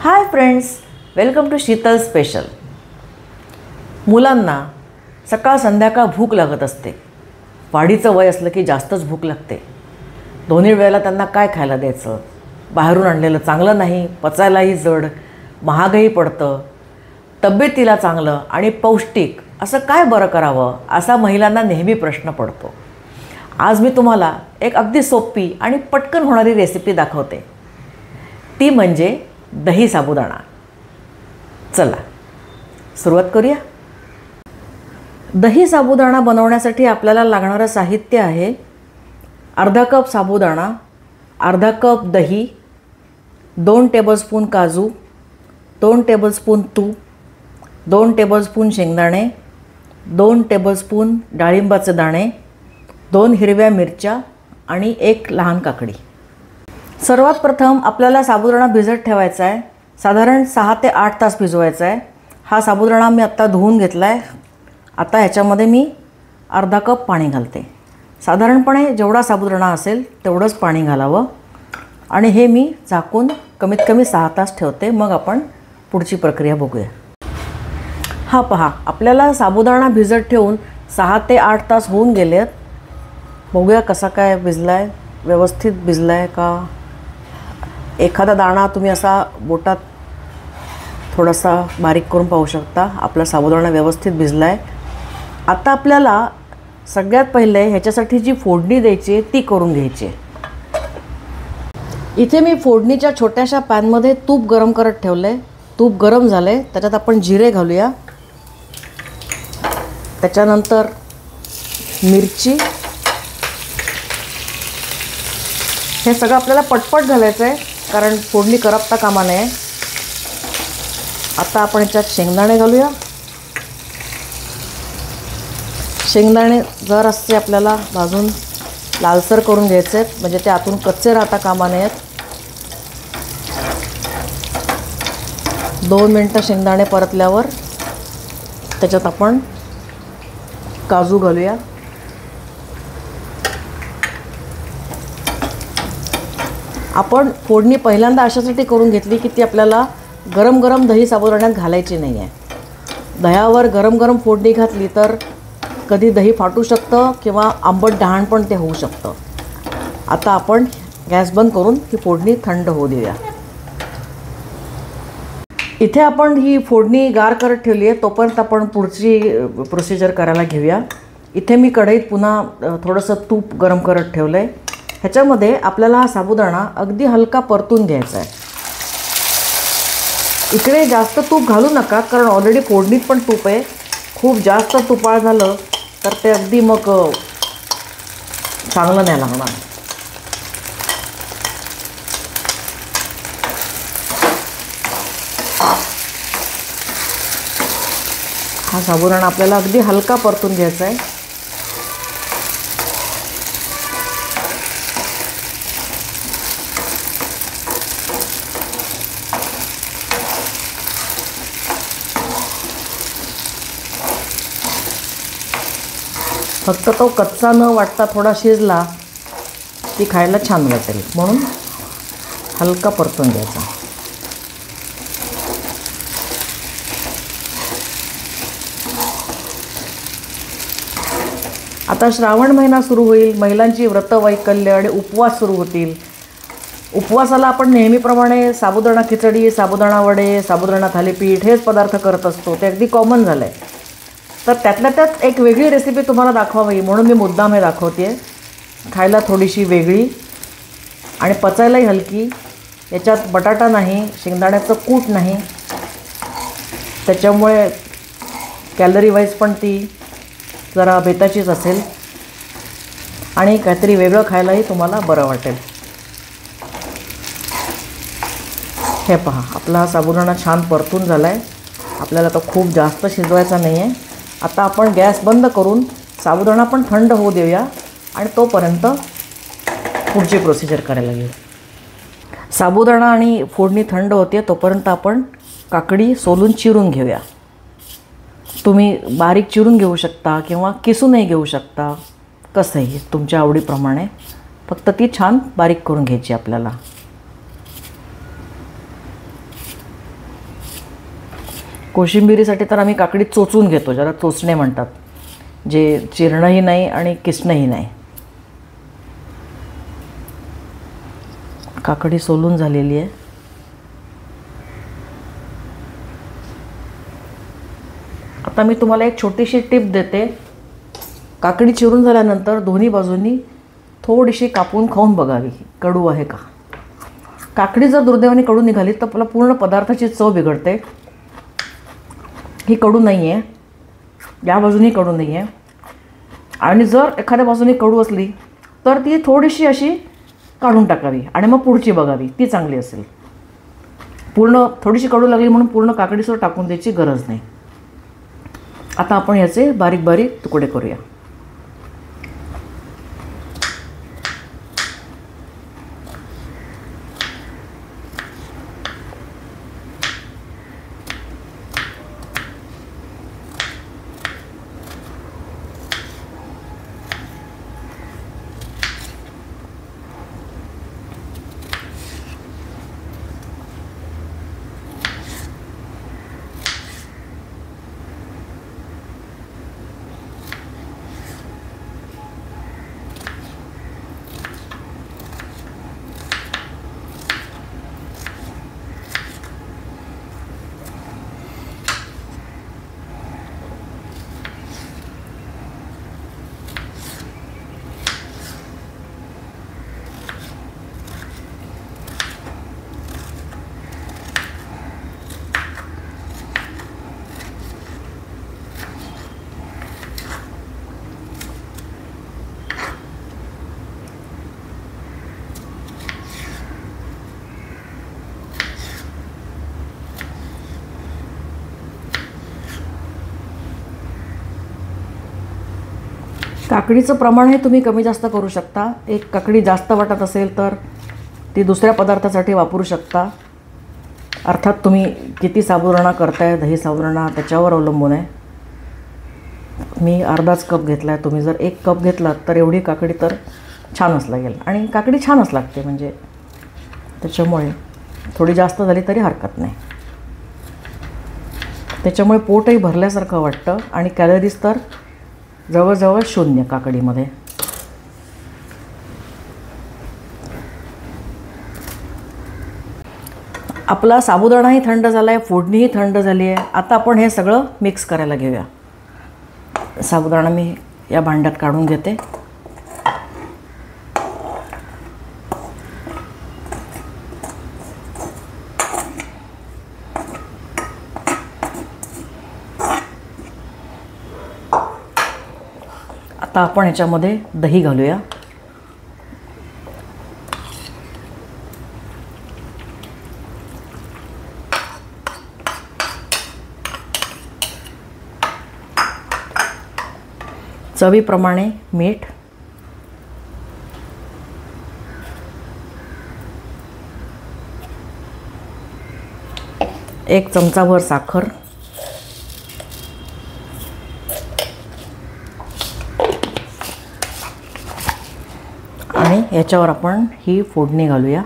High friends, welcome to Sheetal special. मुलांना सकाळ संध्याकाळ भूक लागत असते। वाढीचं वय असलं की जास्तच भूक लागते। दोन्ही वेळेला त्यांना काय खायला द्यायचं? बाहेरून आणलेलं चांगलं नाही, पचायलाही जड, महागही पडतं। तब्येतीला चांगलं आणि पौष्टिक असं काय बरं करावं असा महिलांना नेहमी प्रश्न पडतो। आज मी तुम्हाला एक अगदी सोपी आणि पटकन होणारी रेसिपी दाखवते। ती म्हणजे दही साबुदाणा। चला सुरुवात करूया। दही साबुदाणा बनवण्यासाठी आपल्याला लागणारं साहित्य आहे अर्धा कप साबुदाणा, अर्धा कप दही, 2 टेबलस्पून काजू, 2 टेबलस्पून तूप, 2 टेबलस्पून शेंगदाणे, 2 टेबलस्पून डाळिंबाचे दाणे, 2 हिरव्या मिरच्या आणि 1 लहान काकडी। सर्वात प्रथम आपल्याला साबुदाणा भिजत ठेवायचा आहे। साधारण 6 ते 8 तास भिजवायचा आहे। हा साबुदाणा मी आत्ता धुवून घेतला आहे। आता ह्याच्यामध्ये मी अर्धा कप पाणी घालते। साधारणपणे जेवढा साबुदाणा असेल तेवढंच पाणी घालावं आणि हे मी झाकून कमीत कमी 6 तास ठेवते। मग आपण पुढची प्रक्रिया बघूया। हा पहा, आपल्याला साबुदाणा भिजत ठेवून 6 ते 8 तास होऊन गेलेत। बघूया कसा काय भिजला आहे, व्यवस्थित भिजला आहे का। एखादा दाणा तुम्ही असा बोटात थोडासा बारीक करून पाहू शकता। आपला साबुदाणा व्यवस्थित भिजला आहे। आता आपल्याला सगळ्यात पहिले ह्याच्यासाठी जी फोडणी द्यायची ती करून घ्यायची। इथे मी फोडणीच्या छोट्याशा पॅनमध्ये तूप गरम करत ठेवलं आहे। तूप गरम झालं आहे, त्याच्यात आपण जिरे घालूया। त्याच्यानंतर मिरची, हे सगळं आपल्याला पटपट घालायचं आहे कारण फोडणी करपता कामा नये। आता आपण याच्यात शेंगदाणे घालूया। शेंगदाणे जरासे आपल्याला भाजून लालसर करून घ्यायचे आहेत, म्हणजे ते आतून कच्चे राहता कामा नयेत। 2 मिनटं शेंगदाणे परतल्यावर त्याच्यात आपण काजू घालूया। आपण फोडणी पहिल्यांदा अशासाठी करून घेतली की ती आपल्याला गरम गरम दही साबुदाण्यात घालायची नाही आहे। दह्यावर गरम गरम फोडणी घातली तर कधी दही फाटू शकतं किंवा आंबट डहाण पण ते होऊ शकतं। आता आपण गॅस बंद करून ही फोडणी थंड होऊ देऊया। इथे आपण ही फोडणी गार करत ठेवली आहे, तोपर्यंत आपण पुढची प्रोसिजर करायला घेऊया। इथे मी कढईत पुन्हा थोडंसं तूप गरम करत ठेवलं आहे। ह्याच्यामध्ये आपल्याला हा साबुदाणा अगदी हलका परतून घ्यायचा आहे। इकडे जास्त तूप घालू नका कारण ऑलरेडी फोडणीत पण तूप आहे। खूप जास्त तुपाळ झालं तर ते अगदी मग चांगलं नाही लागणार। हा साबुदाणा आपल्याला अगदी हलका परतून घ्यायचा आहे। फक्त तो कच्चा न वाटता थोडा शिजला की खायला छान वाटेल, म्हणून हलका परतून घ्यायचा। आता श्रावण महिना सुरू होईल, महिलांची व्रतवैकल्य आणि उपवास सुरू होतील। उपवासाला आपण नेहमीप्रमाणे साबुदाणा खिचडी, साबुदाणा वडे, साबुदाणा थालीपीठ हेच पदार्थ करत असतो, ते अगदी कॉमन झालं आहे। तर त्यातल्या त्यात एक वेगळी रेसिपी तुम्हाला दाखवावी म्हणून मी मुद्दाम हे दाखवते आहे। खायला थोडीशी वेगळी आणि पचायलाही हलकी। याच्यात बटाटा नाही, शेंगदाण्याचं कूट नाही, त्याच्यामुळे कॅलरी वाईज पण ती जरा बेताचीच असेल आणि काहीतरी वेगळं खायलाही तुम्हाला बरं वाटेल। हे पहा, आपला साबुदाणा छान परतून झाला आहे। आपल्याला तो खूप जास्त शिजवायचा नाही आहे। आता आपण गॅस बंद करून साबुदाणा पण थंड होऊ देऊया आणि तोपर्यंत पुढची प्रोसिजर करायला घेऊ। साबुदाणा आणि फोडणी थंड होते तोपर्यंत आपण काकडी सोलून चिरून घेऊया। तुम्ही बारीक चिरून घेऊ शकता किंवा किसूनही घेऊ शकता, कसंही तुमच्या आवडीप्रमाणे। फक्त ती छान बारीक करून घ्यायची आपल्याला। कोशिंबिरीसाठी तर आम्ही काकडी चोचून घेतो, ज्याला चोचणे म्हणतात, जे चिरणंही नाही आणि किसणंही नाही. काकडी सोलून झालेली आहे. आता मी तुम्हाला एक छोटीशी टिप देते. काकडी चिरून झाल्यानंतर दोन्ही बाजूंनी थोडीशी कापून खाऊन बघावी, कडू आहे का. काकडी जर दुर्दैवाने कडू निघाली तर आपला पूर्ण पदार्थाची चव बिघडते. ही कडू नाही आहे, या बाजूनी कडू नाही आहे. आणि जर एखाद्या बाजूने कडू असली तर ती थोडीशी अशी काढून टाकावी आणि मग पुढची बघावी, ती चांगली असेल. पूर्ण थोडीशी कडू लागली म्हणून पूर्ण काकडीसर टाकून द्यायची गरज नाही. आता आपण याचे बारीक बारीक तुकडे करूया. काकडीचं प्रमाण हे तुम्ही कमी जास्त करू शकता. एक काकडी जास्त वाटत असेल तर ती दुसऱ्या पदार्थासाठी वापरू शकता. अर्थात तुम्ही किती साबुदाणा करताय, दही साबुदाणा त्याच्यावर अवलंबून आहे. मी अर्धाच कप घेतला आहे. तुम्ही जर 1 कप घेतलात तर एवढी काकडी तर छानच लागेल. आणि काकडी छानच लागते, म्हणजे त्याच्यामुळे थोडी जास्त झाली तरी हरकत नाही. त्याच्यामुळे पोटही भरल्यासारखं वाटतं आणि कॅलरीज तर जवळजवळ 0 काकडीमध्ये. आपला साबुदाणाही थंड झाला आहे, फोडणीही थंड झाली आहे. आता आपण हे सगळं मिक्स करायला घेऊया. साबुदाणा मी या भांड्यात काढून घेते. आता आपण ह्याच्यामध्ये दही घालूया. चवीप्रमाणे मीठ, एक चमचाभर साखर, आणि याच्यावर आपण ही फोडणी घालूया.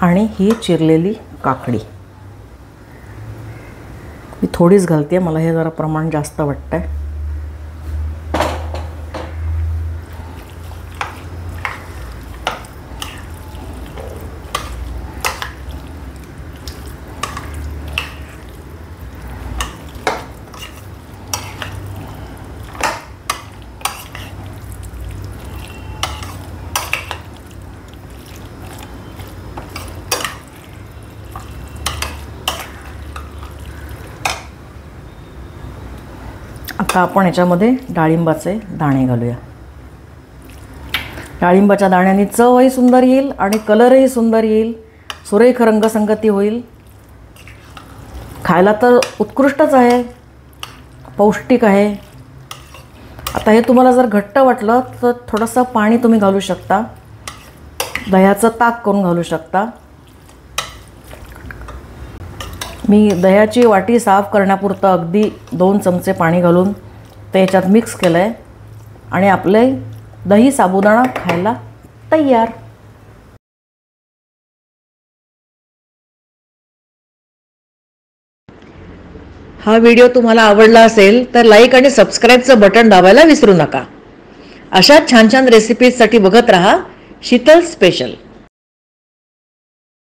आणि ही चिरलेली काकडी मी थोडीच घालते, मला हे जरा प्रमाण जास्त वाटतंय. आता आपण याच्यामध्ये डाळिंबाचे दाणे घालूया. डाळिंबाच्या दाण्याने चवही सुंदर येईल आणि कलरही सुंदर येईल, सुरेख रंगसंगती होईल. खायला तर उत्कृष्टच आहे, पौष्टिक आहे. आता हे तुम्हाला जर घट्ट वाटलं तर थोडंसं पाणी तुम्ही घालू शकता. दह्याचं ताक करून घालू शकता। मी दह्याची वाटी साफ करण्यापुरतं अगदी 2 चमचे पाणी घालून त्याच्यात मिक्स केलं आहे आणि आपले दही साबुदाणा खायला तयार। हा व्हिडिओ तुम्हाला आवडला असेल तर लाईक आणि सबस्क्राईबचं बटन दाबायला विसरू नका। अशा छान छान रेसिपीजसाठी बघत रहा शीतल स्पेशल।